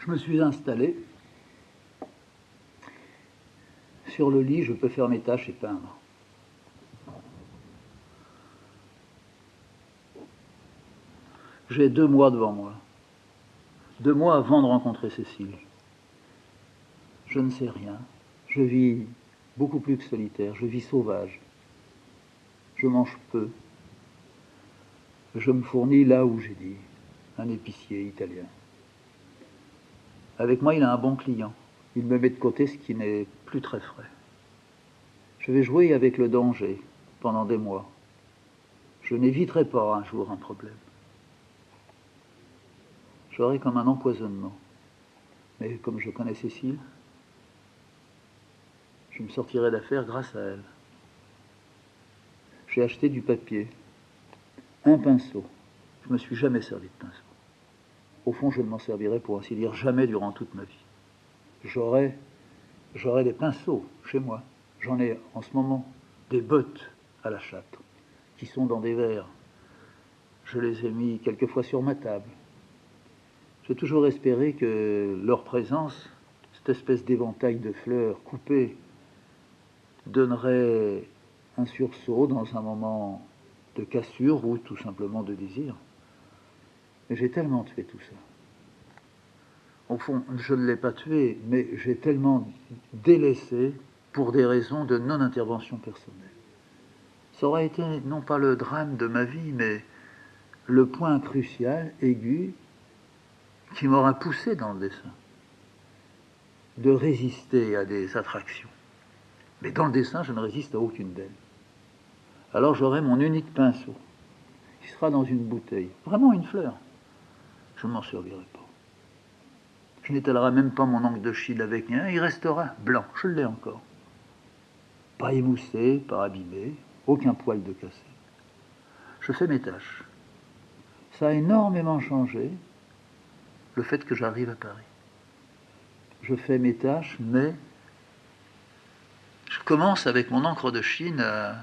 Je me suis installé. Sur le lit, je peux faire mes tâches et peindre. J'ai 2 mois devant moi. 2 mois avant de rencontrer Cécile. Je ne sais rien. Je vis beaucoup plus que solitaire. Je vis sauvage. Je mange peu. Je me fournis là où j'ai dit, un épicier italien. Avec moi, il a un bon client. Il me met de côté ce qui n'est plus très frais. Je vais jouer avec le danger pendant des mois. Je n'éviterai pas un jour un problème. J'aurai comme un empoisonnement. Mais comme je connais Cécile, je me sortirai d'affaire grâce à elle. J'ai acheté du papier, un pinceau. Je ne me suis jamais servi de pinceau. Au fond, je ne m'en servirai pour ainsi dire jamais durant toute ma vie. J'aurai des pinceaux chez moi. J'en ai en ce moment des bottes à la chatte qui sont dans des verres. Je les ai mis quelquefois sur ma table. J'ai toujours espéré que leur présence, cette espèce d'éventail de fleurs coupées, donnerait un sursaut dans un moment de cassure ou tout simplement de désir. Mais j'ai tellement tué tout ça. Au fond, je ne l'ai pas tué, mais j'ai tellement délaissé pour des raisons de non-intervention personnelle. Ça aurait été non pas le drame de ma vie, mais le point crucial, aigu, qui m'aura poussé dans le dessin, de résister à des attractions. Mais dans le dessin, je ne résiste à aucune d'elles. Alors j'aurai mon unique pinceau, qui sera dans une bouteille, vraiment une fleur. Je ne m'en servirai pas. Je n'étalerai même pas mon encre de Chine avec rien, il restera blanc, je l'ai encore. Pas émoussé, pas abîmé, aucun poil de cassé. Je fais mes tâches. Ça a énormément changé, le fait que j'arrive à Paris. Je fais mes tâches, mais je commence avec mon encre de Chine à,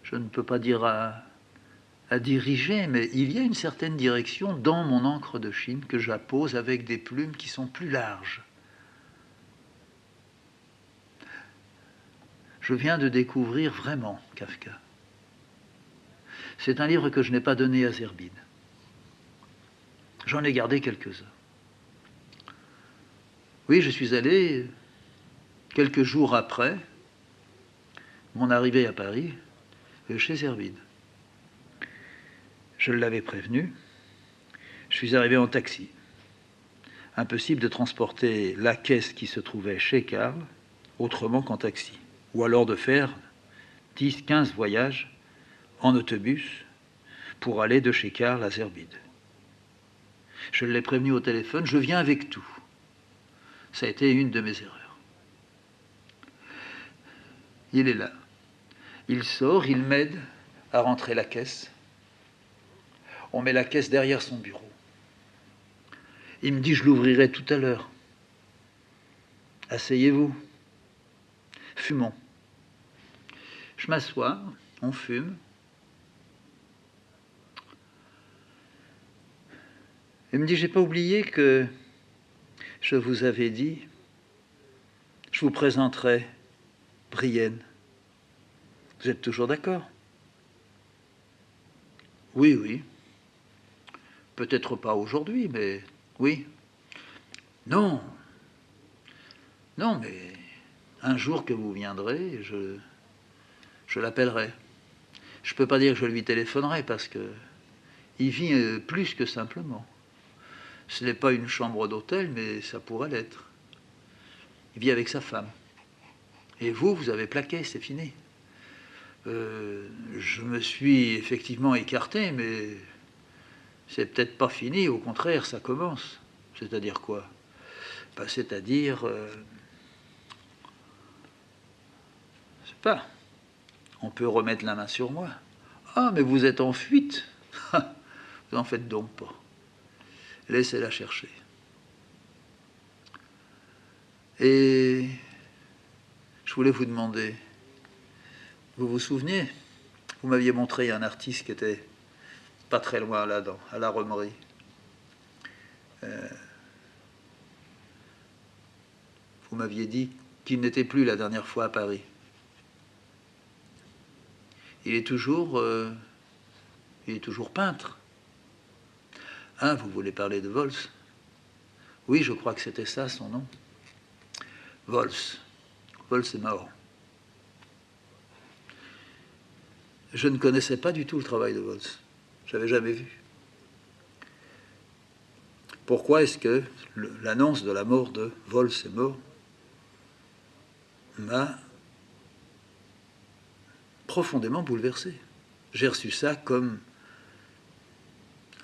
je ne peux pas dire à diriger, mais il y a une certaine direction dans mon encre de Chine que j'appose avec des plumes qui sont plus larges. Je viens de découvrir vraiment Kafka. C'est un livre que je n'ai pas donné à Zerbide. J'en ai gardé quelques-uns. Oui, je suis allé, quelques jours après mon arrivée à Paris, chez Zerbide. Je l'avais prévenu. Je suis arrivé en taxi. Impossible de transporter la caisse qui se trouvait chez Karl autrement qu'en taxi. Ou alors de faire 10-15 voyages en autobus pour aller de chez Karl à Zerbide. Je l'ai prévenu au téléphone, je viens avec tout. Ça a été une de mes erreurs. Il est là. Il sort, il m'aide à rentrer la caisse. On met la caisse derrière son bureau. Il me dit, je l'ouvrirai tout à l'heure. Asseyez-vous. Fumons. Je m'assois, on fume. Il me dit, j'ai pas oublié que je vous avais dit, je vous présenterai Brienne. Vous êtes toujours d'accord? Oui, oui. Peut-être pas aujourd'hui, mais oui. Non. Non, mais un jour que vous viendrez, je l'appellerai. Je ne peux pas dire que je lui téléphonerai parce que il vit plus que simplement. Ce n'est pas une chambre d'hôtel, mais ça pourrait l'être. Il vit avec sa femme. Et vous, vous avez plaqué, c'est fini. Je me suis effectivement écarté, mais c'est peut-être pas fini, au contraire, ça commence. C'est-à-dire quoi? Ben, c'est-à-dire... je sais pas. On peut remettre la main sur moi. Ah, mais vous êtes en fuite. Vous en faites donc pas. Laissez-la chercher. Et je voulais vous demander, vous vous souvenez, vous m'aviez montré un artiste qui était pas très loin là-dedans, à la Romerie. vous m'aviez dit qu'il n'était plus la dernière fois à Paris. Il est toujours peintre. Hein, vous voulez parler de Vols? Oui, je crois que c'était ça son nom. Vols. Vols est mort. Je ne connaissais pas du tout le travail de Vols. Je n'avais jamais vu. Pourquoi est-ce que l'annonce de la mort de Vols est mort m'a profondément bouleversé. J'ai reçu ça comme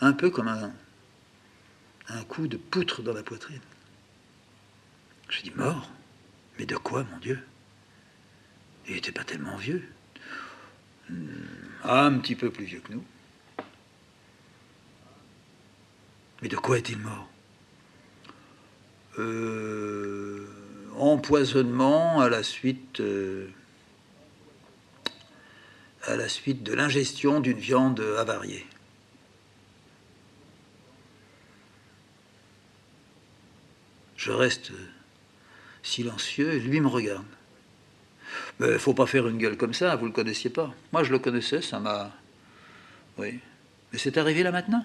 un peu comme un coup de poutre dans la poitrine. J'ai dit mort? Mais de quoi, mon Dieu? Il n'était pas tellement vieux. Un petit peu plus vieux que nous. Mais de quoi est-il mort? Empoisonnement à la suite de l'ingestion d'une viande avariée. Je reste silencieux et lui me regarde. Mais il ne faut pas faire une gueule comme ça, vous ne le connaissiez pas. Moi, je le connaissais, ça m'a... Oui. Mais c'est arrivé là maintenant.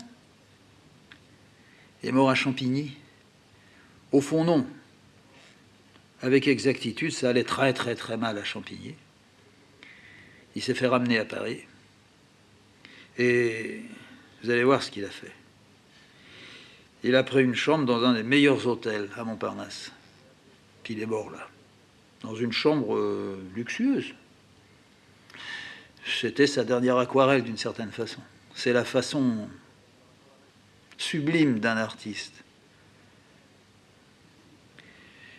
Il est mort à Champigny. Au fond, non. Avec exactitude, ça allait très très très mal à Champigny. Il s'est fait ramener à Paris. Et vous allez voir ce qu'il a fait. Il a pris une chambre dans un des meilleurs hôtels à Montparnasse. Puis il est mort là. Dans une chambre luxueuse. C'était sa dernière aquarelle d'une certaine façon. C'est la façon sublime d'un artiste.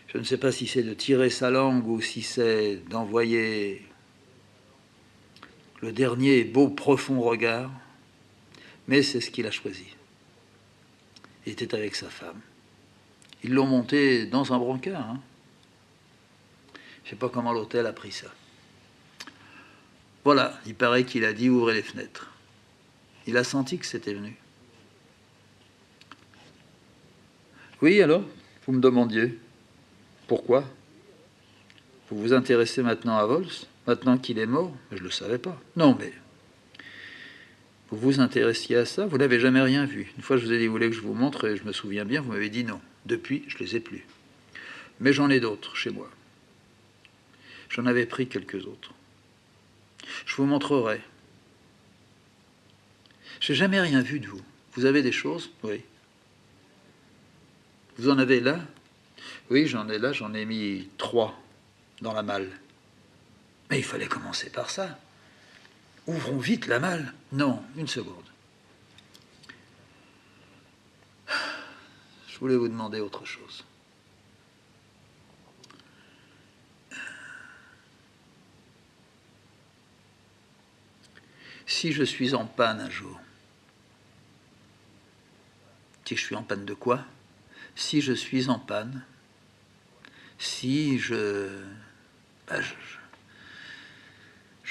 Je ne sais pas si c'est de tirer sa langue ou si c'est d'envoyer le dernier beau profond regard, mais c'est ce qu'il a choisi. Il était avec sa femme. Ils l'ont monté dans un brancard. Hein. Je ne sais pas comment l'hôtel a pris ça. Voilà, il paraît qu'il a dit ouvrez les fenêtres. Il a senti que c'était venu. Oui, alors, vous me demandiez pourquoi? Vous vous intéressez maintenant à Vols, maintenant qu'il est mort? Je ne le savais pas. Non, mais vous vous intéressiez à ça? Vous n'avez jamais rien vu. Une fois, je vous ai dit, vous voulez que je vous montre, et je me souviens bien, vous m'avez dit non. Depuis, je ne les ai plus. Mais j'en ai d'autres chez moi. J'en avais pris quelques autres. Je vous montrerai. J'ai jamais rien vu de vous. Vous avez des choses? Oui. Vous en avez là? Oui, j'en ai là, j'en ai mis 3 dans la malle. Mais il fallait commencer par ça. Ouvrons vite la malle. Non, une seconde. Je voulais vous demander autre chose. Si je suis en panne un jour, si je suis en panne de quoi? Si je suis en panne, si je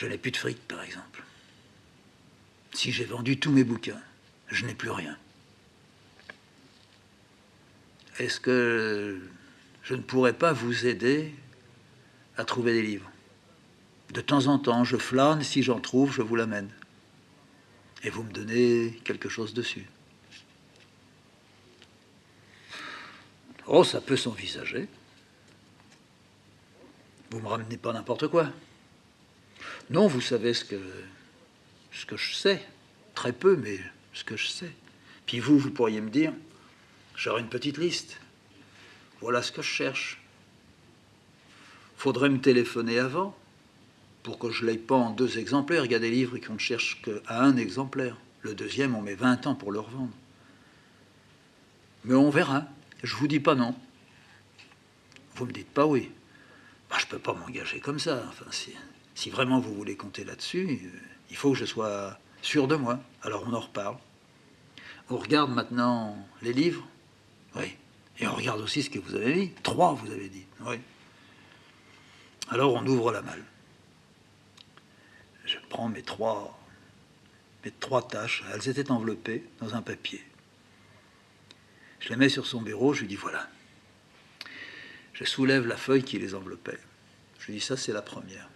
n'ai plus de fric, par exemple. Si j'ai vendu tous mes bouquins, je n'ai plus rien. Est-ce que je ne pourrais pas vous aider à trouver des livres? De temps en temps, je flâne, si j'en trouve, je vous l'amène. Et vous me donnez quelque chose dessus. Oh, ça peut s'envisager. Vous ne me ramenez pas n'importe quoi. Non, vous savez ce que je sais. Très peu, mais ce que je sais. Puis vous pourriez me dire, j'aurai une petite liste. Voilà ce que je cherche. Faudrait me téléphoner avant pour que je ne l'aie pas en 2 exemplaires. Il y a des livres qu'on ne cherche qu'à 1 exemplaire. Le deuxième, on met 20 ans pour le revendre. Mais on verra. Je vous dis pas non. Vous me dites pas oui. Ben, je ne peux pas m'engager comme ça. Enfin, si vraiment vous voulez compter là-dessus, il faut que je sois sûr de moi. Alors on en reparle. On regarde maintenant les livres. Oui. Et on regarde aussi ce que vous avez dit. 3, vous avez dit. Oui. Alors on ouvre la malle. Je prends mes trois tâches. Elles étaient enveloppées dans un papier. Je les mets sur son bureau. Je lui dis voilà. Je soulève la feuille qui les enveloppait. Je lui dis, ça c'est la première.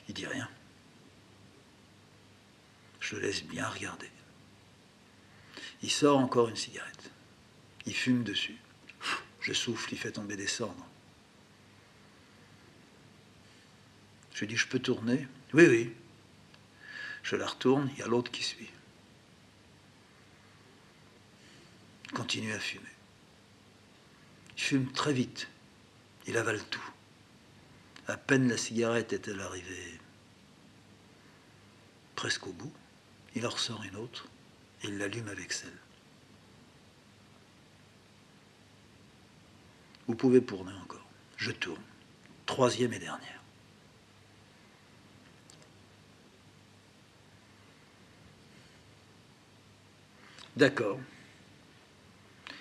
Il dit rien. Je le laisse bien regarder. Il sort encore une cigarette. Il fume dessus. Je souffle, il fait tomber des cendres. Je lui dis, je peux tourner? Oui, oui. Je la retourne, il y a l'autre qui suit. Il continue à fumer. Il fume très vite. Il avale tout. À peine la cigarette est-elle arrivée presque au bout, il en ressort une autre et il l'allume avec celle. Vous pouvez tourner encore. Je tourne. Troisième et dernière. D'accord.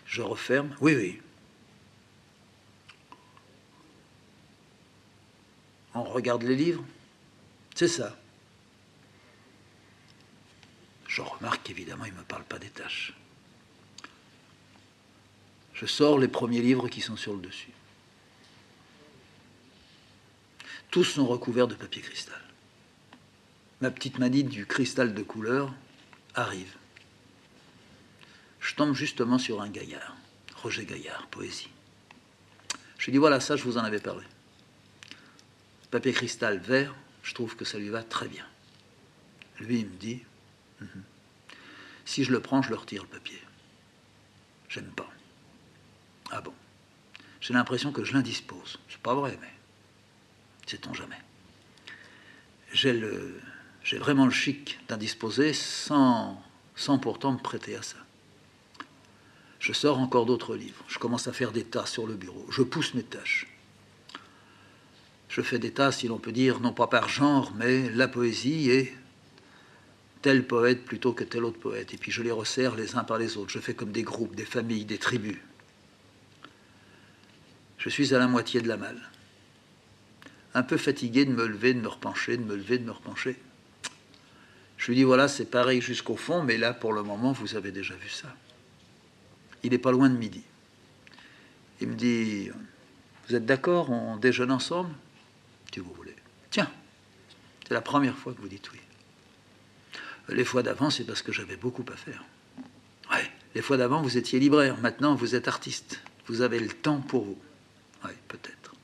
Je referme. Oui, oui. On regarde les livres. C'est ça. Je remarque qu'évidemment, il ne me parle pas des tâches. Je sors les premiers livres qui sont sur le dessus. Tous sont recouverts de papier cristal. Ma petite manie du cristal de couleur arrive. Je tombe justement sur un Gaillard, Roger Gaillard, poésie. Je lui dis, voilà, ça, je vous en avais parlé. Papier cristal vert, je trouve que ça lui va très bien. Lui, il me dit, si je le prends, je le retire, le papier. J'aime pas. Ah bon? J'ai l'impression que je l'indispose. C'est pas vrai, mais sait-on jamais. J'ai vraiment le chic d'indisposer sans pourtant me prêter à ça. Je sors encore d'autres livres. Je commence à faire des tas sur le bureau. Je pousse mes tâches. Je fais des tas, si l'on peut dire, non pas par genre, mais la poésie et tel poète plutôt que tel autre poète. Et puis je les resserre les uns par les autres. Je fais comme des groupes, des familles, des tribus. Je suis à la moitié de la malle. Un peu fatigué de me lever, de me repencher, de me lever, de me repencher. Je lui dis, voilà, c'est pareil jusqu'au fond, mais là, pour le moment, vous avez déjà vu ça. Il n'est pas loin de midi. Il me dit, vous êtes d'accord, on déjeune ensemble? Si vous voulez. Tiens, c'est la première fois que vous dites oui. Les fois d'avant, c'est parce que j'avais beaucoup à faire. Ouais, les fois d'avant, vous étiez libraire. Maintenant, vous êtes artiste. Vous avez le temps pour vous. Oui, peut-être.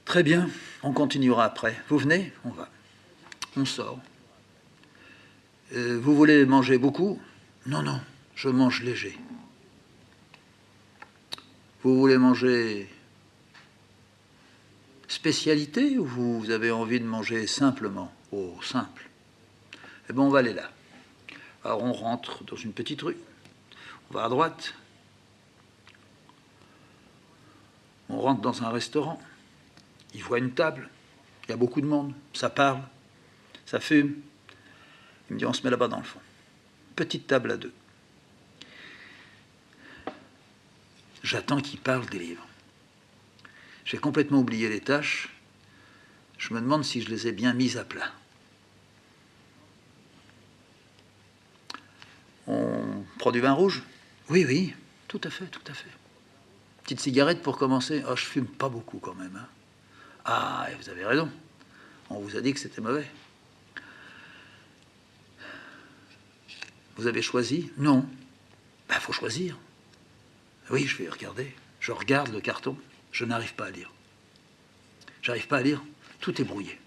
Très bien, on continuera après. Vous venez? On va. On sort. Vous voulez manger beaucoup? Non, non, je mange léger. Vous voulez manger spécialité ou vous avez envie de manger simplement? Oh, simple. Eh bien, on va aller là. Alors, on rentre dans une petite rue. On va à droite. On rentre dans un restaurant. Il voit une table. Il y a beaucoup de monde. Ça parle. Ça fume. Il me dit, on se met là-bas dans le fond. Petite table à deux. J'attends qu'il parle des livres. J'ai complètement oublié les tâches. Je me demande si je les ai bien mises à plat. On prend du vin rouge? Oui, oui, tout à fait, tout à fait. Petite cigarette pour commencer? Oh, je fume pas beaucoup quand même. Hein. Ah, vous avez raison. On vous a dit que c'était mauvais. Vous avez choisi? Non. Ben, faut choisir. Oui, je vais regarder. Je regarde le carton. Je n'arrive pas à lire. J'arrive pas à lire. Tout est brouillé.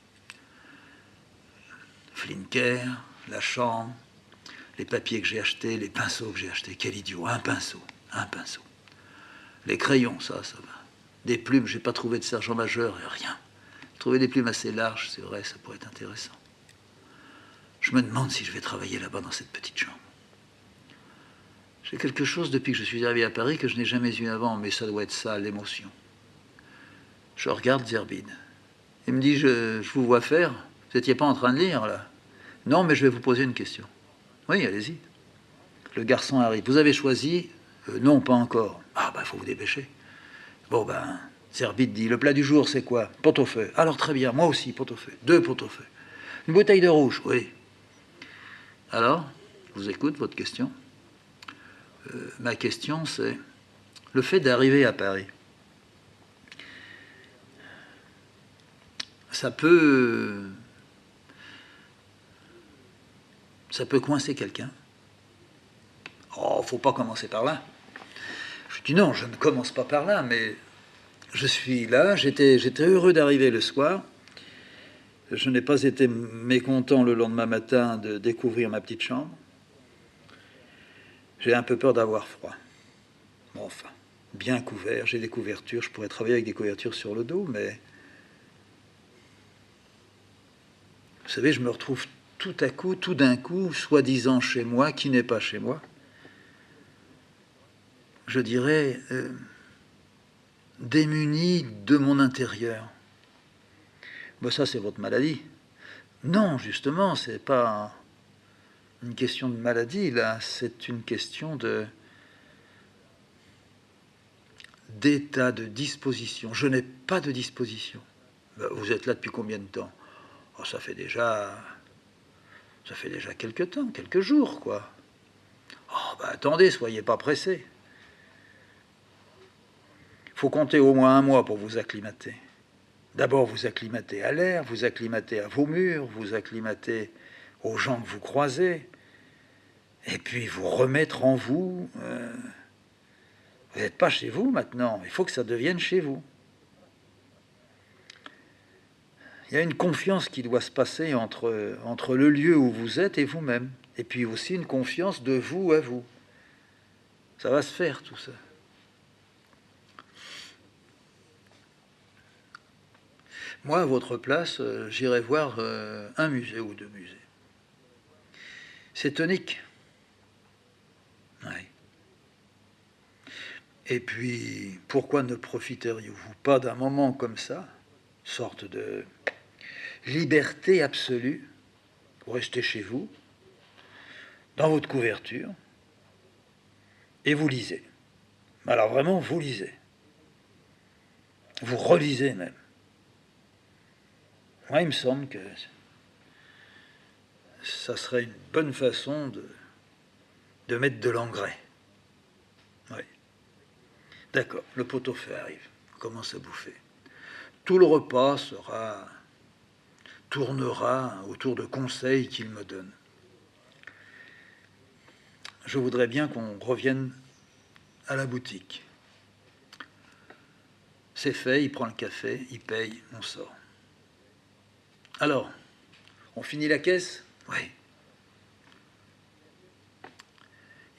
Flinker, la chambre, les papiers que j'ai achetés, les pinceaux que j'ai achetés. Quel idiot. Un pinceau. Un pinceau. Les crayons, ça va. Des plumes, j'ai pas trouvé de sergent-majeur et rien. J'ai trouvé des plumes assez larges, c'est vrai, ça pourrait être intéressant. Je me demande si je vais travailler là-bas dans cette petite chambre. J'ai quelque chose depuis que je suis arrivé à Paris que je n'ai jamais eu avant, mais ça doit être ça, l'émotion. Je regarde Zerbide. Il me dit, je vous vois faire. Vous n'étiez pas en train de lire, là? Non, mais je vais vous poser une question. Oui, allez-y. Le garçon arrive. Vous avez choisi? Non, pas encore. Ah, ben, il faut vous dépêcher. Bon, ben, Zerbide dit, le plat du jour, c'est quoi? Pot-au-feu. Alors, très bien, moi aussi, pot-au-feu. 2 pot-au-feu. Une bouteille de rouge, oui. Alors, je vous écoute, votre question. Ma question, c'est, le fait d'arriver à Paris, ça peut coincer quelqu'un. Oh, faut pas commencer par là. Je dis non, je ne commence pas par là, mais je suis là, j'étais heureux d'arriver le soir. Je n'ai pas été mécontent le lendemain matin de découvrir ma petite chambre. J'ai un peu peur d'avoir froid. Bon, enfin, bien couvert, j'ai des couvertures, je pourrais travailler avec des couvertures sur le dos, mais vous savez, je me retrouve tout d'un coup, soi-disant chez moi, qui n'est pas chez moi. Je dirais démuni de mon intérieur. Ben ça, c'est votre maladie. Non, justement, c'est pas une question de maladie, là, c'est une question d'état, de disposition. Je n'ai pas de disposition. Ben, vous êtes là depuis combien de temps? Oh, ça fait déjà quelques temps, quelques jours, quoi. Oh, ben attendez, soyez pas pressés. Il faut compter au moins un mois pour vous acclimater. D'abord, vous acclimatez à l'air, vous acclimatez à vos murs, vous acclimatez aux gens que vous croisez, et puis vous remettre en vous. Vous n'êtes pas chez vous maintenant, il faut que ça devienne chez vous. Il y a une confiance qui doit se passer entre le lieu où vous êtes et vous-même, et puis aussi une confiance de vous à vous. Ça va se faire tout ça. Moi, à votre place, j'irai voir un musée ou deux musées. C'est tonique. Oui. Et puis, pourquoi ne profiteriez-vous pas d'un moment comme ça, sorte de liberté absolue, pour rester chez vous, dans votre couverture, et vous lisez. Alors vraiment, vous lisez. Vous relisez même. Moi, il me semble que ça serait une bonne façon de mettre de l'engrais. Oui. D'accord, le pot-au-feu arrive. On commence à bouffer. Tout le repas tournera autour de conseils qu'il me donne. Je voudrais bien qu'on revienne à la boutique. C'est fait, il prend le café, il paye, on sort. Alors, on finit la caisse? Oui.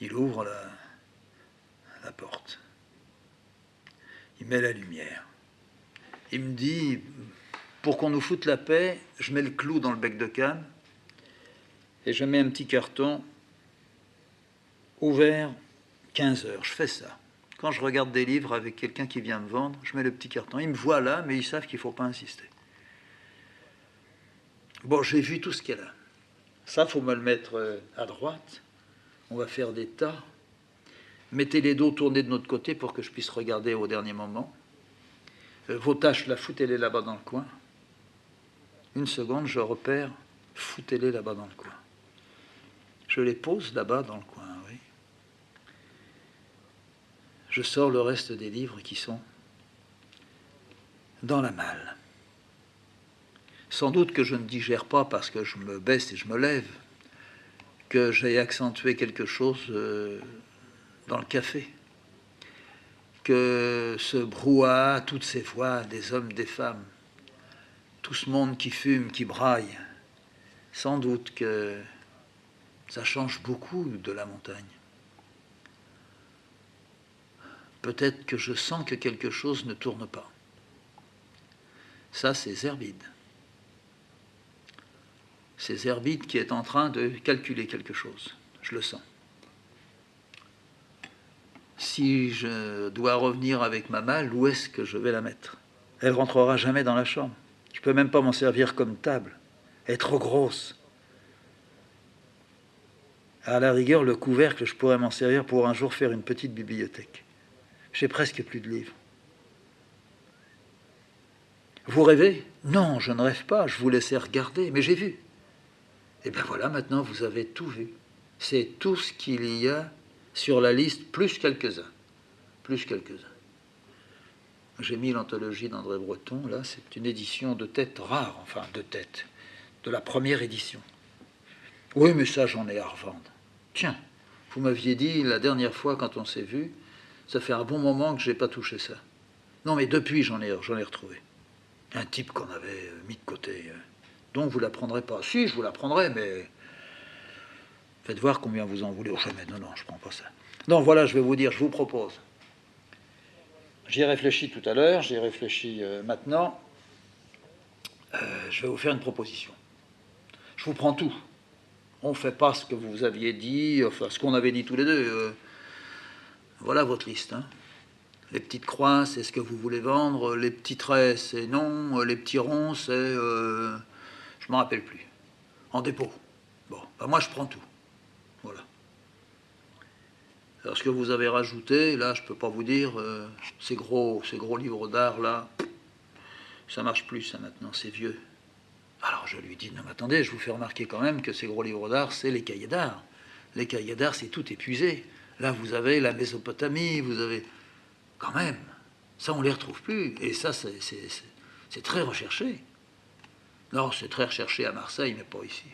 Il ouvre la porte. Il met la lumière. Il me dit, pour qu'on nous foute la paix, je mets le clou dans le bec de canne et je mets un petit carton ouvert 15 heures. Je fais ça. Quand je regarde des livres avec quelqu'un qui vient me vendre, je mets le petit carton. Ils me voient là, mais ils savent qu'il ne faut pas insister. Bon, j'ai vu tout ce qu'il y a là. Ça, il faut me le mettre à droite. On va faire des tas. Mettez les dos tournés de notre côté pour que je puisse regarder au dernier moment. Vos tâches, là, foutez-les là-bas dans le coin. Une seconde, je repère, foutez-les là-bas dans le coin. Je les pose là-bas dans le coin, oui. Je sors le reste des livres qui sont dans la malle. Sans doute que je ne digère pas parce que je me baisse et je me lève, que j'ai accentué quelque chose dans le café, que ce brouhaha, toutes ces voix des hommes, des femmes, tout ce monde qui fume, qui braille, sans doute que ça change beaucoup de la montagne. Peut-être que je sens que quelque chose ne tourne pas. Ça, c'est Zerbide. C'est Zerbide qui est en train de calculer quelque chose. Je le sens. Si je dois revenir avec ma malle, où est-ce que je vais la mettre? Elle rentrera jamais dans la chambre. Je ne peux même pas m'en servir comme table. Elle est trop grosse. À la rigueur, le couvercle, je pourrais m'en servir pour un jour faire une petite bibliothèque. J'ai presque plus de livres. Vous rêvez? Non, je ne rêve pas, je vous laissais regarder, mais j'ai vu. Et bien voilà, maintenant vous avez tout vu. C'est tout ce qu'il y a sur la liste, plus quelques-uns. plus quelques-uns. J'ai mis l'anthologie d'André Breton, là, c'est une édition de tête rare, enfin de tête, de la première édition. Oui, mais ça, j'en ai à revendre. Tiens, vous m'aviez dit la dernière fois quand on s'est vu, ça fait un bon moment que j'ai pas touché ça. Non, mais depuis, j'en ai retrouvé. Un type qu'on avait mis de côté. Donc vous la prendrez pas. Si, je vous la prendrai, mais faites voir combien vous en voulez. Oh, jamais, non, non, je prends pas ça. Non, voilà, je vais vous dire, je vous propose. J'y ai réfléchi tout à l'heure, j'y ai réfléchi maintenant. Je vais vous faire une proposition. Je vous prends tout. On ne fait pas ce que vous aviez dit, enfin ce qu'on avait dit tous les deux. Voilà votre liste. Hein. Les petites croix, c'est ce que vous voulez vendre. Les petits traits, c'est non. Les petits ronds, c'est... je ne m'en rappelle plus. En dépôt. Bon, ben moi je prends tout. Voilà. Alors ce que vous avez rajouté, là, je ne peux pas vous dire, ces gros livres d'art, là, ça marche plus, ça, maintenant, c'est vieux. Alors je lui dis, non mais attendez, je vous fais remarquer quand même que ces gros livres d'art, c'est les cahiers d'art. Les cahiers d'art, c'est tout épuisé. Là, vous avez la Mésopotamie, vous avez... Quand même, ça, on ne les retrouve plus. Et ça, c'est très recherché. Non, c'est très recherché à Marseille, mais pas ici.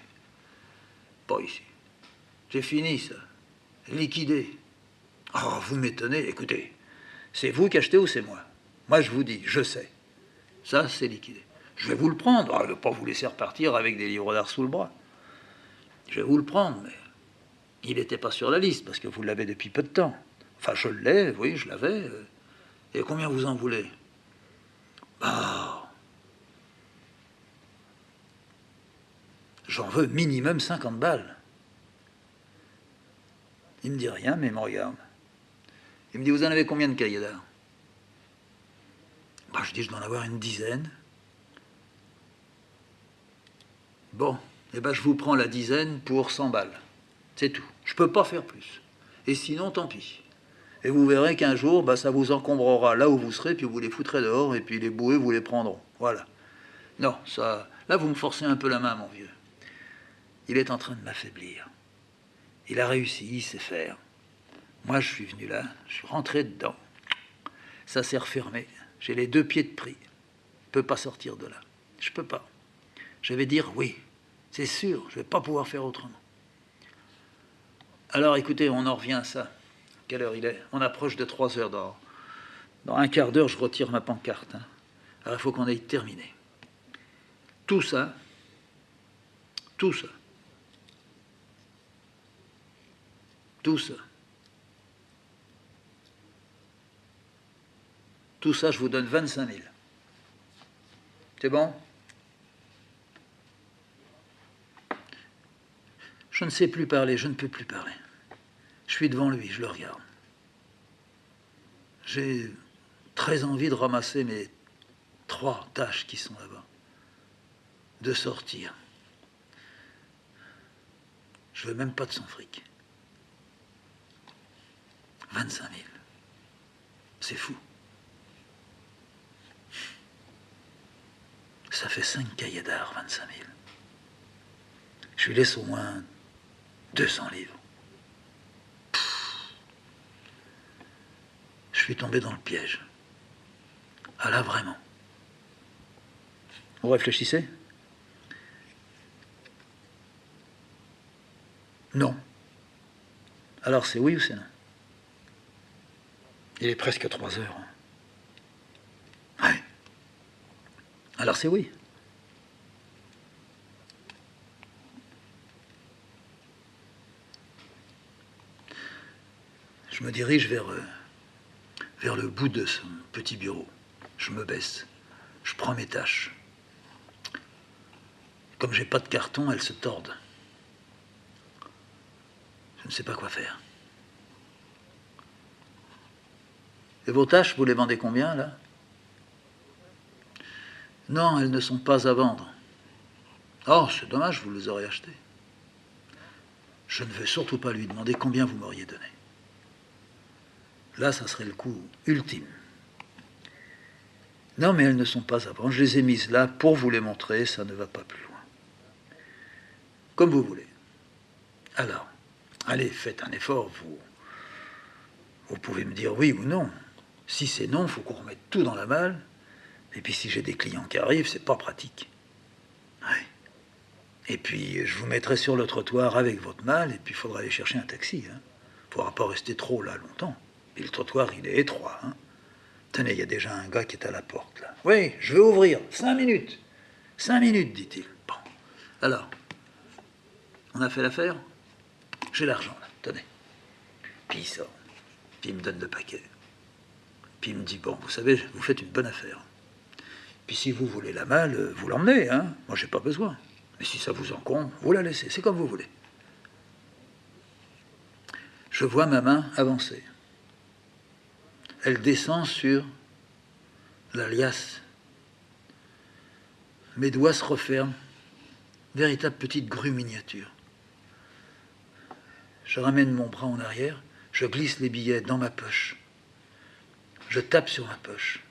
Pas ici. C'est fini, ça. Liquidé. Oh, vous m'étonnez. Écoutez, c'est vous qui achetez ou c'est moi? Moi, je vous dis, je sais. Ça, c'est liquidé. Je vais vous le prendre. Oh, je ne vais pas vous laisser repartir avec des livres d'art sous le bras. Je vais vous le prendre, mais il n'était pas sur la liste, parce que vous l'avez depuis peu de temps. Enfin, je l'ai, oui, je l'avais. Et combien vous en voulez? Ah, j'en veux minimum 50 balles. Il me dit rien, mais il me regarde. Il me dit, vous en avez combien de cahiers d'art? Bah, je dis, je dois en avoir une dizaine. Bon, eh ben, je vous prends la dizaine pour 100 balles. C'est tout. Je ne peux pas faire plus. Et sinon, tant pis. Et vous verrez qu'un jour, bah, ça vous encombrera là où vous serez, puis vous les foutrez dehors, et puis les bouées, vous les prendront. Voilà. Non, ça... Là, vous me forcez un peu la main, mon vieux. Il est en train de m'affaiblir. Il a réussi, il sait faire. Moi, je suis venu là, je suis rentré dedans. Ça s'est refermé. J'ai les deux pieds de pris. Je ne peux pas sortir de là. Je ne peux pas. Je vais dire oui. C'est sûr, je ne vais pas pouvoir faire autrement. Alors, écoutez, on en revient à ça. Quelle heure il est? On approche de 3 heures d'or. Dans un quart d'heure, je retire ma pancarte. Hein. Alors, il faut qu'on aille terminer. Tout ça, tout ça, tout ça, tout ça, je vous donne 25 000. C'est bon? Je ne sais plus parler, je ne peux plus parler. Je suis devant lui, je le regarde. J'ai très envie de ramasser mes 3 tâches qui sont là-bas, de sortir. Je veux même pas de son fric. 25 000. C'est fou. Ça fait 5 cahiers d'art, 25 000. Je lui laisse au moins 200 livres. Je suis tombé dans le piège. Ah là, vraiment. Vous réfléchissez? Non. Alors c'est oui ou c'est non? Il est presque 3 heures. Ouais. Alors c'est oui. Je me dirige vers le bout de son petit bureau. Je me baisse. Je prends mes tâches. Comme j'ai pas de carton, elles se tordent. Je ne sais pas quoi faire. Et vos tâches, vous les vendez combien, là? Non, elles ne sont pas à vendre. Oh, c'est dommage, vous les aurez achetées. Je ne veux surtout pas lui demander combien vous m'auriez donné. Là, ça serait le coup ultime. Non, mais elles ne sont pas à vendre. Je les ai mises là pour vous les montrer, ça ne va pas plus loin. Comme vous voulez. Alors, allez, faites un effort, vous pouvez me dire oui ou non. Si c'est non, il faut qu'on remette tout dans la malle. Et puis si j'ai des clients qui arrivent, c'est pas pratique. Ouais. Et puis je vous mettrai sur le trottoir avec votre malle, et puis il faudra aller chercher un taxi. Hein. Il ne faudra pas rester trop là longtemps. Et le trottoir, il est étroit. Hein. Tenez, il y a déjà un gars qui est à la porte, là. Oui, je vais ouvrir. 5 minutes. 5 minutes, dit-il. Bon. Alors, on a fait l'affaire. J'ai l'argent, là. Tenez. Puis il sort. Puis il me donne le paquet. Puis il me dit, bon, vous savez, vous faites une bonne affaire. Puis si vous voulez la malle, vous l'emmenez, hein. Moi, j'ai pas besoin. Mais si ça vous encombre, vous la laissez. C'est comme vous voulez. Je vois ma main avancer. Elle descend sur la liasse. Mes doigts se referment. Véritable petite grue miniature. Je ramène mon bras en arrière. Je glisse les billets dans ma poche. Je tape sur ma poche.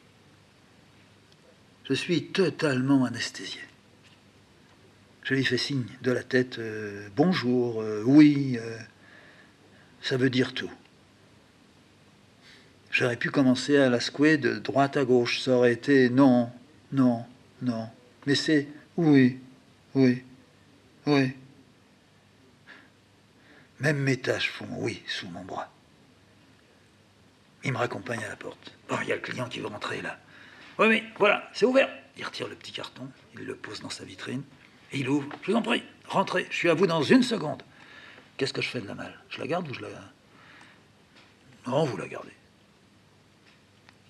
Je suis totalement anesthésié. Je lui fais signe de la tête. Bonjour, oui, ça veut dire tout. J'aurais pu commencer à la secouer de droite à gauche. Ça aurait été non, non, non. Mais c'est oui, oui, oui. Même mes tâches font oui sous mon bras. Il me raccompagne à la porte. Bon, il y a le client qui veut rentrer là. Oui, mais voilà, c'est ouvert. Il retire le petit carton, il le pose dans sa vitrine, et il ouvre. Je vous en prie, rentrez, je suis à vous dans 1 seconde. Qu'est-ce que je fais de la malle? Je la garde ou je la... Non, vous la gardez.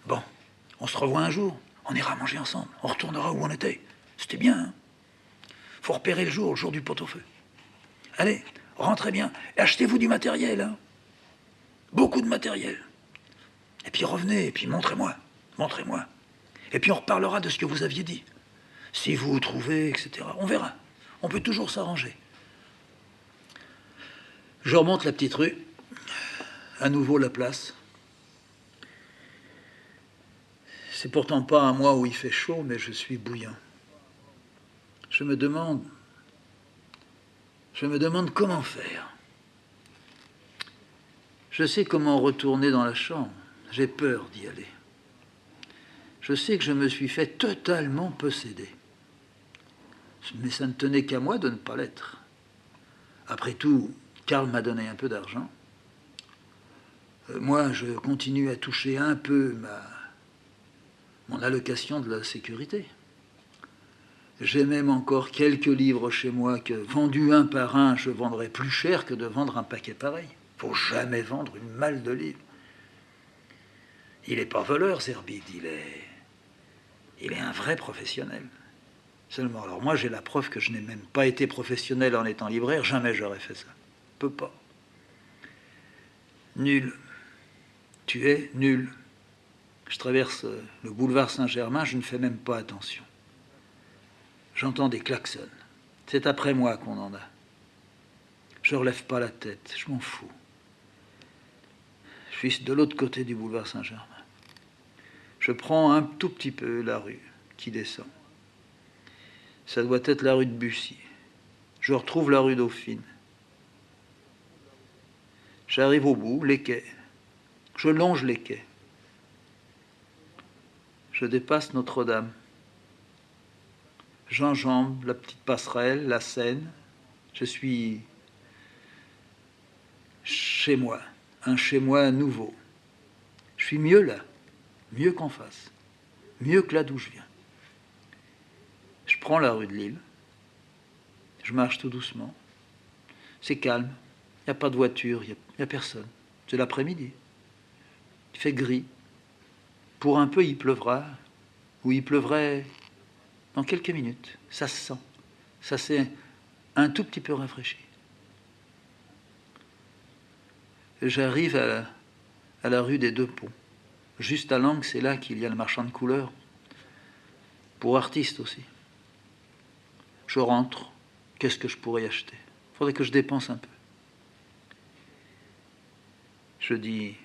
Bon, on se revoit un jour, on ira manger ensemble, on retournera où on était. C'était bien, hein? Faut repérer le jour du pot-au-feu. Allez, rentrez bien, et achetez-vous du matériel, hein? Beaucoup de matériel. Et puis revenez, et puis montrez-moi. Et puis on reparlera de ce que vous aviez dit. Si vous trouvez, etc. On verra. On peut toujours s'arranger. Je remonte la petite rue. À nouveau la place. C'est pourtant pas un mois où il fait chaud, mais je suis bouillant. Je me demande comment faire. Je sais comment retourner dans la chambre. J'ai peur d'y aller. Je sais que je me suis fait totalement posséder. Mais ça ne tenait qu'à moi de ne pas l'être. Après tout, Karl m'a donné un peu d'argent. Moi, je continue à toucher un peu mon allocation de la sécurité. J'ai même encore quelques livres chez moi que, vendus un par un, je vendrais plus cher que de vendre un paquet pareil. Il ne faut jamais vendre une malle de livres. Il n'est pas voleur, Zerbid, il est un vrai professionnel. Seulement, alors moi j'ai la preuve que je n'ai même pas été professionnel en étant libraire, jamais j'aurais fait ça. Je ne peux pas. Nul. Tu es nul. Je traverse le boulevard Saint-Germain, je ne fais même pas attention. J'entends des klaxons. C'est après moi qu'on en a. Je ne relève pas la tête, je m'en fous. Je suis de l'autre côté du boulevard Saint-Germain. Je prends un tout petit peu la rue qui descend. Ça doit être la rue de Bussy. Je retrouve la rue Dauphine. J'arrive au bout, les quais. Je longe les quais. Je dépasse Notre-Dame. J'enjambe la petite passerelle, la Seine. Je suis chez moi, un chez moi nouveau. Je suis mieux là, mieux qu'en face, mieux que là d'où je viens. Je prends la rue de Lille. Je marche tout doucement. C'est calme. Il n'y a pas de voiture, il n'y a personne. C'est l'après-midi. Il fait gris. Pour un peu, il pleuvra. Ou il pleuvrait dans quelques minutes. Ça se sent. Ça s'est un tout petit peu rafraîchi. J'arrive à la rue des Deux Ponts. Juste à l'angle, c'est là qu'il y a le marchand de couleurs. Pour artistes aussi. Je rentre. Qu'est-ce que je pourrais acheter? Il faudrait que je dépense un peu. Je dis,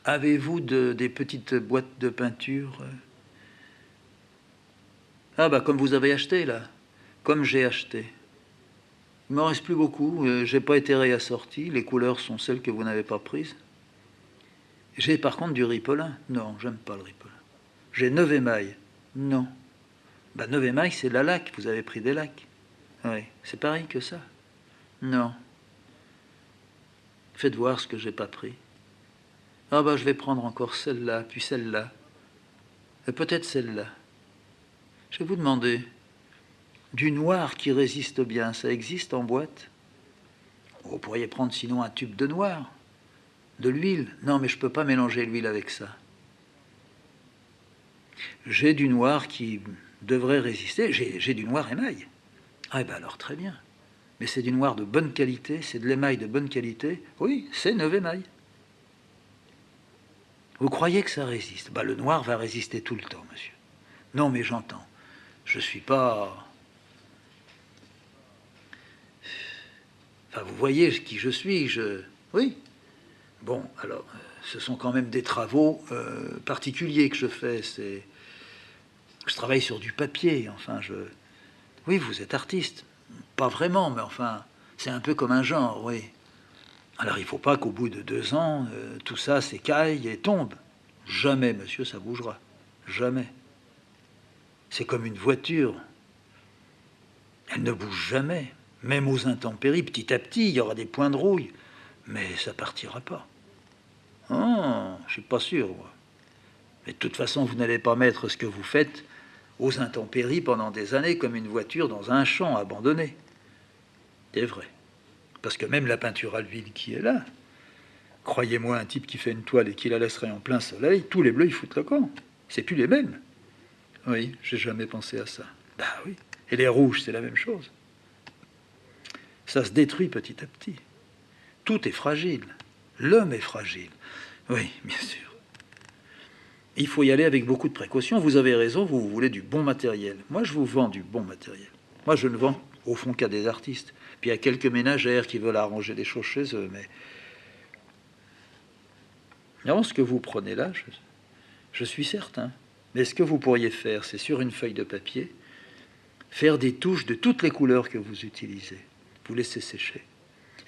avez-vous des petites boîtes de peinture? Ah bah comme vous avez acheté là, comme j'ai acheté. Il ne m'en reste plus beaucoup, j'ai pas été réassorti, les couleurs sont celles que vous n'avez pas prises. J'ai par contre du ripolin. Non, j'aime pas le ripolin. J'ai 9 émails. Non. Bah 9 émails, c'est la laque. Vous avez pris des laques. Oui, c'est pareil que ça. Non. Faites voir ce que j'ai pas pris. Ah bah je vais prendre encore celle-là, puis celle-là. Et peut-être celle-là. Je vais vous demander, du noir qui résiste bien, ça existe en boîte? Vous pourriez prendre sinon un tube de noir. De l'huile. Non, mais je ne peux pas mélanger l'huile avec ça. J'ai du noir qui devrait résister. J'ai du noir émail. Ah, ben alors très bien. Mais c'est du noir de bonne qualité, c'est de l'émail de bonne qualité. Oui, c'est 9 émail. Vous croyez que ça résiste? Ben, le noir va résister tout le temps, monsieur. Non, mais j'entends. Je ne suis pas... Enfin, vous voyez qui je suis. Oui. Bon, alors, ce sont quand même des travaux particuliers que je fais. Je travaille sur du papier. Enfin, Oui, vous êtes artiste. Pas vraiment, mais enfin, c'est un peu comme un genre, oui. Alors, il ne faut pas qu'au bout de 2 ans, tout ça s'écaille et tombe. Jamais, monsieur, ça bougera. Jamais. C'est comme une voiture. Elle ne bouge jamais. Même aux intempéries, petit à petit, il y aura des points de rouille. Mais ça partira pas. Oh, je suis pas sûr, moi. Mais de toute façon, vous n'allez pas mettre ce que vous faites aux intempéries pendant des années comme une voiture dans un champ abandonné. C'est vrai. Parce que même la peinture à l'huile qui est là, croyez-moi, un type qui fait une toile et qui la laisserait en plein soleil, tous les bleus, ils foutent le camp. C'est plus les mêmes. Oui, j'ai jamais pensé à ça. Bah oui. Et les rouges, c'est la même chose. Ça se détruit petit à petit. Tout est fragile. L'homme est fragile. Oui, bien sûr. Il faut y aller avec beaucoup de précautions. Vous avez raison, vous voulez du bon matériel. Moi, je vous vends du bon matériel. Moi, je ne vends au fond qu'à des artistes. Puis il y a quelques ménagères qui veulent arranger des choses chez eux. Mais non, ce que vous prenez là, je suis certain. Mais ce que vous pourriez faire, c'est sur une feuille de papier, faire des touches de toutes les couleurs que vous utilisez. Vous laissez sécher.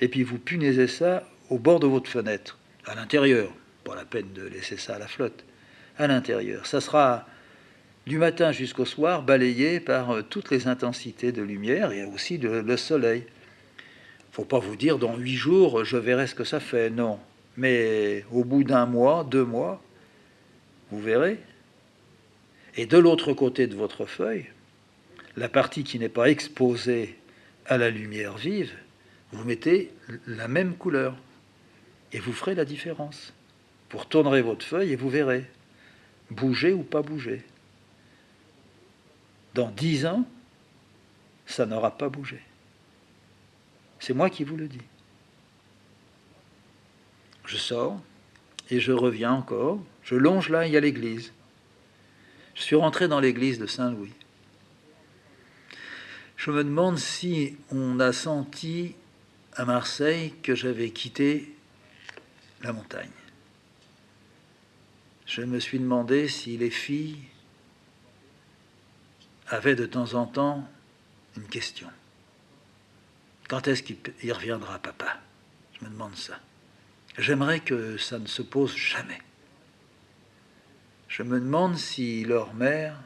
Et puis vous punaisez ça au bord de votre fenêtre, à l'intérieur. Pas la peine de laisser ça à la flotte. À l'intérieur. Ça sera du matin jusqu'au soir balayé par toutes les intensités de lumière et aussi le soleil. Faut pas vous dire dans 8 jours je verrai ce que ça fait. Non. Mais au bout d'un mois, 2 mois, vous verrez. Et de l'autre côté de votre feuille, la partie qui n'est pas exposée à la lumière vive, vous mettez la même couleur. Et vous ferez la différence. Vous retournerez votre feuille et vous verrez. Bouger ou pas bouger. Dans 10 ans, ça n'aura pas bougé. C'est moi qui vous le dis. Je sors et je reviens encore. Je longe là, il y a l'église. Je suis rentré dans l'église de Saint-Louis. Je me demande si on a senti à Marseille que j'avais quitté la montagne. Je me suis demandé si les filles avaient de temps en temps une question. Quand est-ce qu'il reviendra, papa? Je me demande ça. J'aimerais que ça ne se pose jamais. Je me demande si leur mère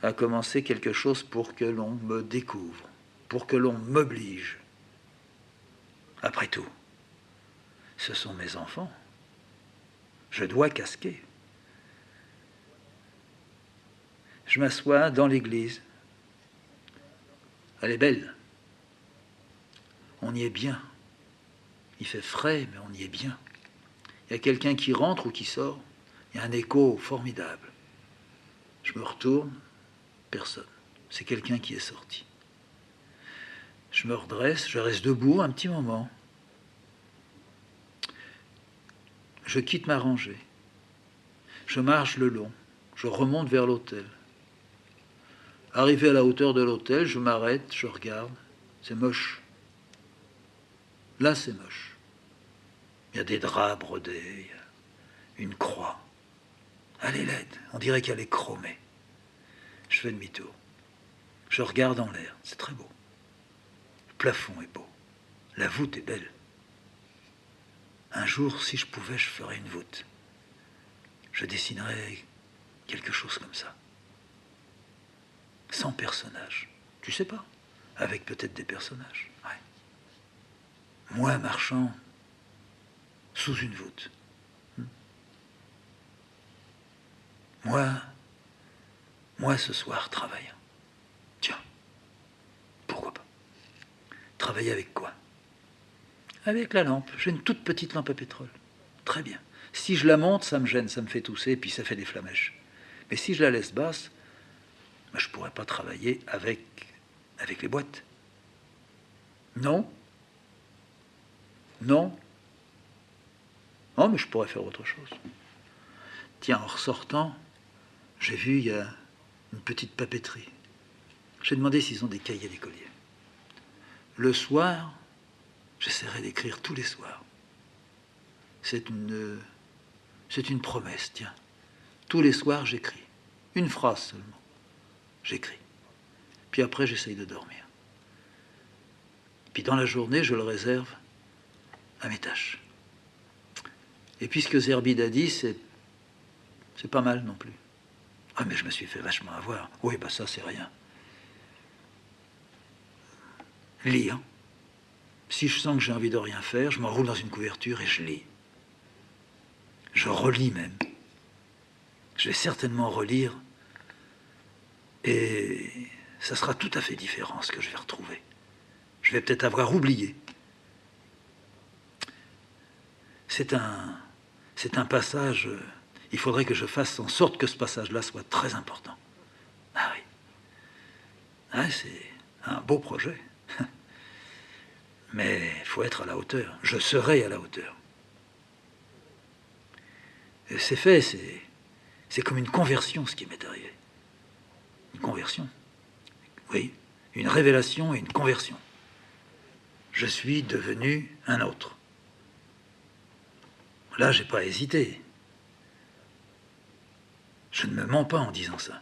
a commencé quelque chose pour que l'on me découvre, pour que l'on m'oblige. Après tout, ce sont mes enfants. Je dois casquer. Je m'assois dans l'église. Elle est belle. On y est bien. Il fait frais, mais on y est bien. Il y a quelqu'un qui rentre ou qui sort. Il y a un écho formidable. Je me retourne, personne. C'est quelqu'un qui est sorti. Je me redresse, je reste debout un petit moment. Je quitte ma rangée. Je marche le long. Je remonte vers l'hôtel. Arrivé à la hauteur de l'hôtel, je m'arrête, je regarde. C'est moche. Là, c'est moche. Il y a des draps brodés, une croix. Elle est laide, on dirait qu'elle est chromée. Je fais demi-tour. Je regarde en l'air, c'est très beau. Le plafond est beau. La voûte est belle. Un jour, si je pouvais, je ferais une voûte. Je dessinerais quelque chose comme ça. Sans personnage. Tu sais pas. Avec peut-être des personnages. Ouais. Moi marchant sous une voûte. Moi ce soir travaillant. Tiens, pourquoi pas. Travailler avec quoi? Avec la lampe. J'ai une toute petite lampe à pétrole. Très bien. Si je la monte, ça me gêne, ça me fait tousser, et puis ça fait des flamèches. Mais si je la laisse basse, ben, je ne pourrais pas travailler avec les boîtes. Non. Non. Non, mais je pourrais faire autre chose. Tiens, en ressortant, j'ai vu, il y a une petite papeterie. J'ai demandé s'ils ont des cahiers d'écoliers. Le soir, j'essaierai d'écrire tous les soirs. C'est une promesse, tiens. Tous les soirs, j'écris. Une phrase seulement. J'écris. Puis après, j'essaye de dormir. Puis dans la journée, je le réserve à mes tâches. Et puis ce que Zerbide a dit, c'est pas mal non plus. Ah, mais je me suis fait vachement avoir. Oui, bah ça, c'est rien. Lire. Si je sens que j'ai envie de rien faire, je m'enroule dans une couverture et je lis. Je relis même. Je vais certainement relire et ça sera tout à fait différent ce que je vais retrouver. Je vais peut-être avoir oublié. C'est un passage, il faudrait que je fasse en sorte que ce passage-là soit très important. Ah oui. Ah, c'est un beau projet. Mais il faut être à la hauteur. Je serai à la hauteur. Et c'est fait, c'est comme une conversion ce qui m'est arrivé. Une conversion. Oui, une révélation et une conversion. Je suis devenu un autre. Là, j'ai pas hésité. Je ne me mens pas en disant ça.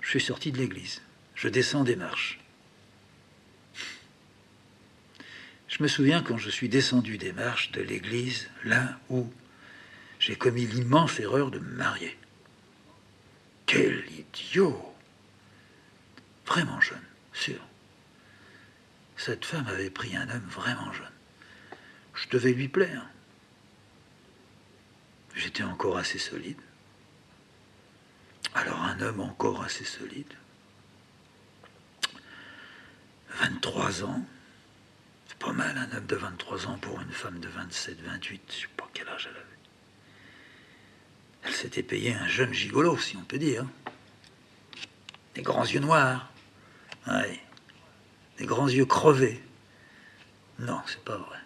Je suis sorti de l'église. Je descends des marches. Je me souviens quand je suis descendu des marches de l'église, là où j'ai commis l'immense erreur de me marier. Quel idiot! Vraiment jeune, sûr. Cette femme avait pris un homme vraiment jeune. Je devais lui plaire. J'étais encore assez solide. Alors un homme encore assez solide. 23 ans. C'est pas mal un homme de 23 ans pour une femme de 27, 28. Je sais pas quel âge elle avait. Elle s'était payée un jeune gigolo, si on peut dire. Des grands yeux noirs. Ouais. Des grands yeux crevés. Non, c'est pas vrai.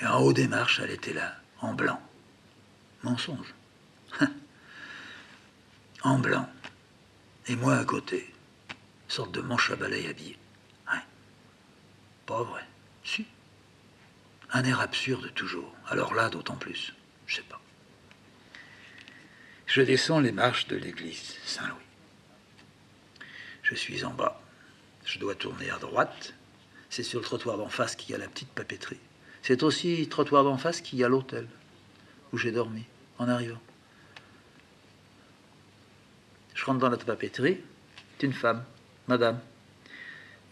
Et en haut des marches, elle était là, en blanc. Mensonge. En blanc. Et moi à côté. Sorte de manche à balai habillé. Ouais. Pas vrai. Si. Un air absurde toujours. Alors là, d'autant plus. Je sais pas. Je descends les marches de l'église Saint-Louis. Je suis en bas. Je dois tourner à droite. C'est sur le trottoir d'en face qu'il y a la petite papeterie. C'est aussi le trottoir d'en face qu'il y a l'hôtel où j'ai dormi en arrivant. Je rentre dans la papeterie. C'est une femme, madame.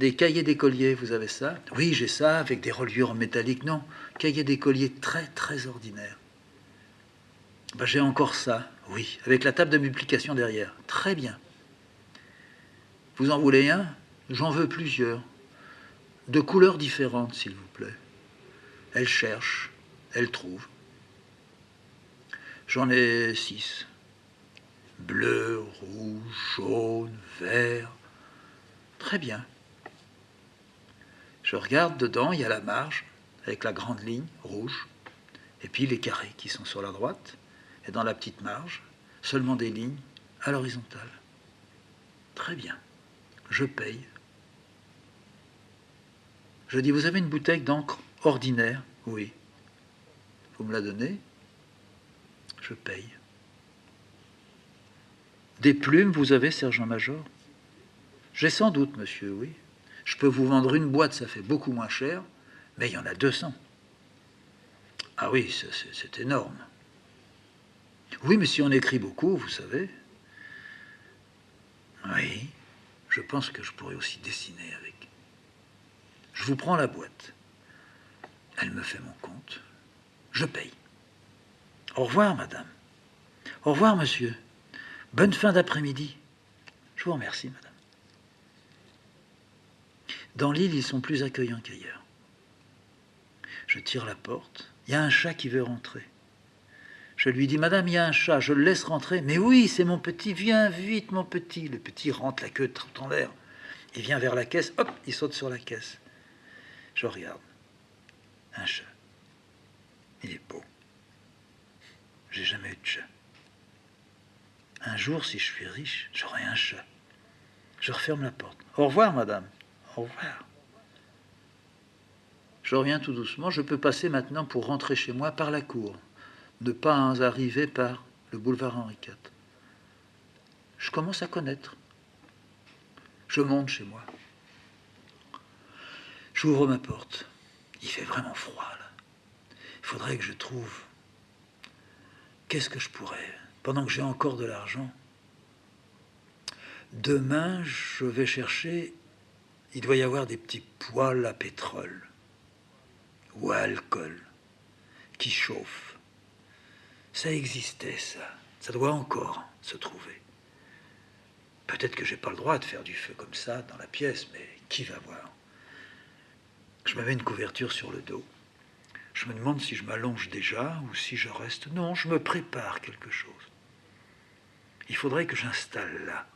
Des cahiers d'écoliers, vous avez ça? Oui, j'ai ça, avec des reliures métalliques. Non, cahiers d'écoliers très, très ordinaires. Ben, j'ai encore ça, oui, avec la table de multiplication derrière. Très bien. Vous en voulez un? J'en veux plusieurs. De couleurs différentes, s'il vous plaît. Elle cherche, elle trouve. J'en ai 6. Bleu, rouge, jaune, vert. Très bien. Je regarde dedans, il y a la marge, avec la grande ligne rouge, et puis les carrés qui sont sur la droite, et dans la petite marge, seulement des lignes à l'horizontale. Très bien. Je paye. Je dis, vous avez une bouteille d'encre ordinaire? Oui. Vous me la donnez? Je paye. Des plumes, vous avez, sergent-major? J'ai sans doute, monsieur, oui. Je peux vous vendre une boîte, ça fait beaucoup moins cher, Mais il y en a 200. Ah oui, c'est énorme. Oui, mais si on écrit beaucoup, vous savez. Oui, je pense que je pourrais aussi dessiner avec. Je vous prends la boîte. Elle me fait mon compte. Je paye. Au revoir, madame. Au revoir, monsieur. Bonne fin d'après-midi. Je vous remercie, madame. Dans l'île, ils sont plus accueillants qu'ailleurs. Je tire la porte. Il y a un chat qui veut rentrer. Je lui dis, madame, il y a un chat, je le laisse rentrer. Mais oui, c'est mon petit, viens vite, mon petit. Le petit rentre la queue en l'air. Il vient vers la caisse, hop, il saute sur la caisse. Je regarde. Un chat. Il est beau. J'ai jamais eu de chat. Un jour, si je suis riche, j'aurai un chat. Je referme la porte. Au revoir, madame. Au revoir. Je reviens tout doucement. Je peux passer maintenant pour rentrer chez moi par la cour. Ne pas arriver par le boulevard Henri IV. Je commence à connaître. Je monte chez moi. J'ouvre ma porte. Il fait vraiment froid, là. Il faudrait que je trouve... Qu'est-ce que je pourrais, pendant que j'ai encore de l'argent? Demain, je vais chercher... Il doit y avoir des petits poêles à pétrole ou à alcool qui chauffent. Ça existait, ça. Ça doit encore se trouver. Peut-être que j'ai pas le droit de faire du feu comme ça dans la pièce, mais qui va voir? Je me mets une couverture sur le dos. Je me demande si je m'allonge déjà ou si je reste. Non, je me prépare quelque chose. Il faudrait que j'installe là.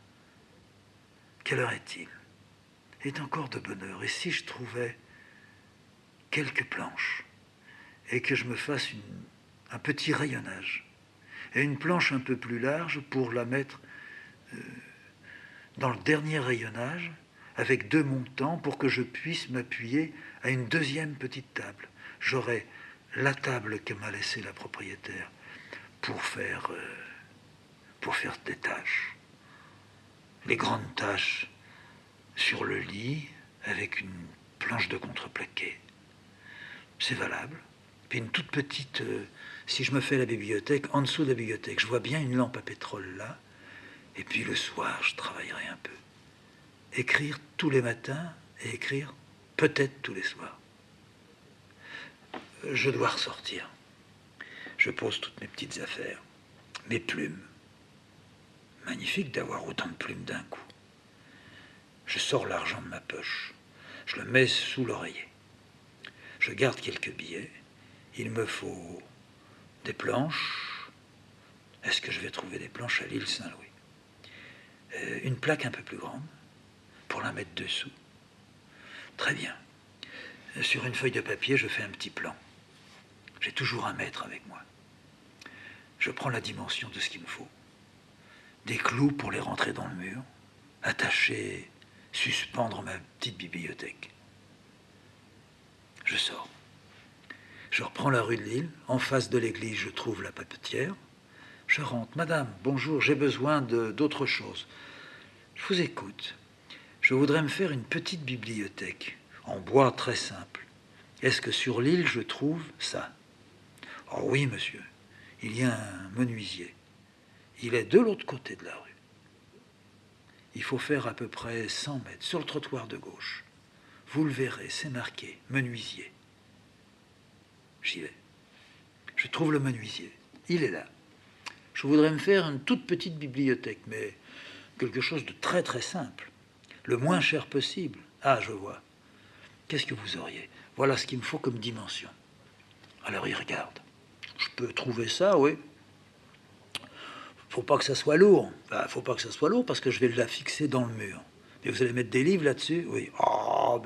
Quelle heure est-il? Il est encore de bonne heure. Et si je trouvais quelques planches et que je me fasse un petit rayonnage et une planche un peu plus large pour la mettre dans le dernier rayonnage avec 2 montants pour que je puisse m'appuyer à une deuxième petite table. J'aurai la table que m'a laissée la propriétaire pour faire des tâches. Les grandes tâches sur le lit avec une planche de contreplaqué. C'est valable. Puis une toute petite, si je me fais la bibliothèque, en dessous de la bibliothèque, je vois bien une lampe à pétrole là. Et puis le soir, je travaillerai un peu. Écrire tous les matins et écrire peut-être tous les soirs. Je dois ressortir. Je pose toutes mes petites affaires, mes plumes. Magnifique d'avoir autant de plumes d'un coup. Je sors l'argent de ma poche. Je le mets sous l'oreiller. Je garde quelques billets. Il me faut des planches. Est-ce que je vais trouver des planches à l'île Saint-Louis? Une plaque un peu plus grande pour la mettre dessous. Très bien. Sur une feuille de papier, je fais un petit plan. J'ai toujours un mètre avec moi. Je prends la dimension de ce qu'il me faut. Des clous pour les rentrer dans le mur, attacher, suspendre ma petite bibliothèque. Je sors. Je reprends la rue de Lille. En face de l'église, je trouve la papetière. Je rentre. Madame, bonjour, j'ai besoin d'autre chose. Je vous écoute. Je voudrais me faire une petite bibliothèque, en bois très simple. Est-ce que sur l'île, je trouve ça? Oh oui, monsieur. Il y a un menuisier. Il est de l'autre côté de la rue. Il faut faire à peu près 100 mètres, sur le trottoir de gauche. Vous le verrez, c'est marqué, menuisier. J'y vais. Je trouve le menuisier. Il est là. Je voudrais me faire une toute petite bibliothèque, mais quelque chose de très très simple. Le moins cher possible. Ah, je vois. Qu'est-ce que vous auriez? Voilà ce qu'il me faut comme dimension. Alors il regarde. Je peux trouver ça, oui. Faut pas que ça soit lourd. Faut pas que ça soit lourd parce que je vais la fixer dans le mur. Et vous allez mettre des livres là-dessus? Oui. Oh,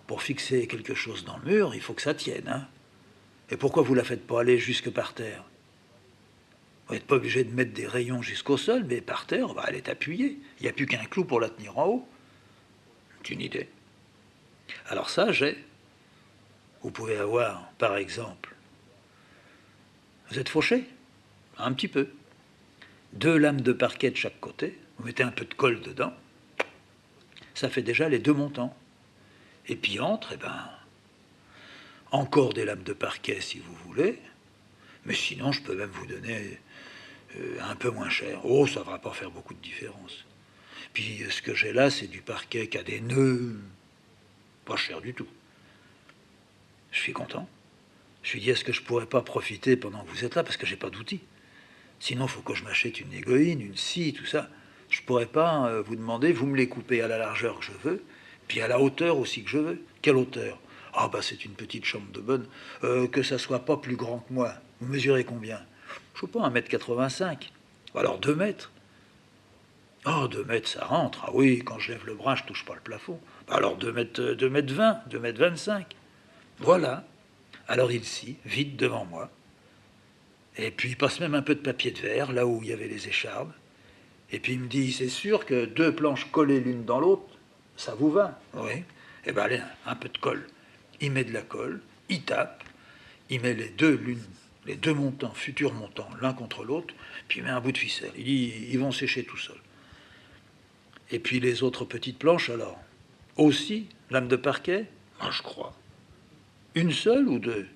pour fixer quelque chose dans le mur, il faut que ça tienne, hein. Et pourquoi vous la faites pas aller jusque par terre? Vous n'êtes pas obligé de mettre des rayons jusqu'au sol, mais par terre, elle est appuyée. Il n'y a plus qu'un clou pour la tenir en haut. C'est une idée. Alors ça, vous pouvez avoir, par exemple, vous êtes fauché? Un petit peu. 2 lames de parquet de chaque côté. Vous mettez un peu de colle dedans. Ça fait déjà les 2 montants. Et puis entre, encore des lames de parquet si vous voulez, mais sinon je peux même vous donner un peu moins cher. Oh, ça ne va pas faire beaucoup de différence. Puis ce que j'ai là, c'est du parquet qui a des nœuds, pas cher du tout. Je suis content. Je lui dis, est-ce que je pourrais pas profiter pendant que vous êtes là, parce que j'ai pas d'outils. Sinon, il faut que je m'achète une égoïne, une scie, tout ça. Je pourrais pas vous demander, vous me les coupez à la largeur que je veux, puis à la hauteur aussi que je veux. Quelle hauteur? Ah bah c'est une petite chambre de bonne. Que ça soit pas plus grand que moi. Vous mesurez combien? Je sais pas, 1,85 m. Alors 2 mètres. Ah, 2 mètres, ça rentre. Ah oui, quand je lève le bras, je touche pas le plafond. Alors 2 mètres, 2 mètres 20, 2 mètres 25. Voilà. Alors il scie, vite devant moi. Et puis il passe même un peu de papier de verre, là où il y avait les échardes. Et puis il me dit, c'est sûr que 2 planches collées l'une dans l'autre, ça vous va? Oui. Eh bien allez, un peu de colle. Il met de la colle, il tape, il met les deux montants, futurs montants, l'un contre l'autre, puis il met un bout de ficelle. Il dit, ils vont sécher tout seuls. Et puis les autres petites planches, alors, aussi, lame de parquet? Ah, je crois. Une seule ou deux?